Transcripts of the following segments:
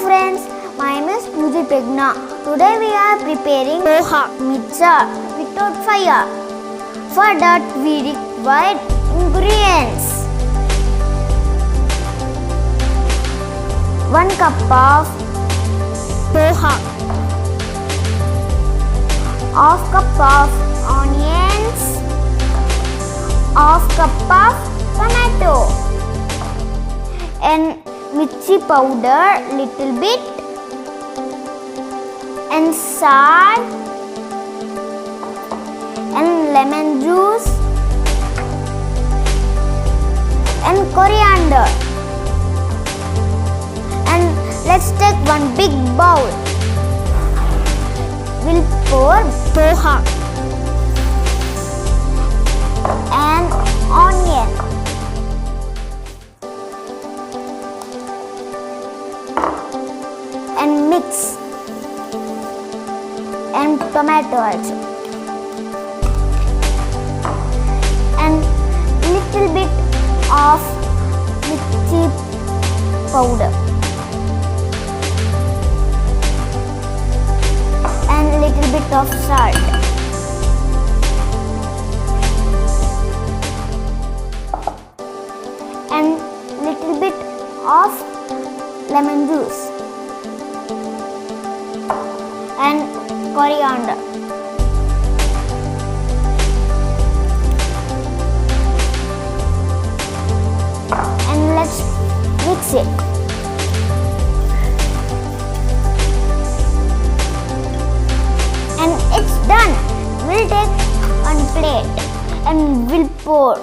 friends, my name is Pegna. Today we are preparing Poha mixture without fire. For that we require ingredients: 1 cup of Poha, half cup of onions, half cup of tomato, and mirchi powder little bit, and salt, and lemon juice, and coriander. And let's take one big bowl. We'll pour Poha and onion and mix, and tomato also, and little bit of mirchi powder, and little bit of salt, and little bit of lemon juice, and coriander. And let's mix it. And it's done. We'll take one plate and we'll pour.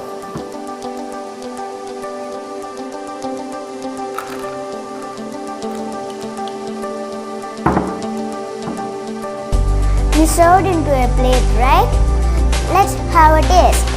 We served into a plate, right? Let's have a taste.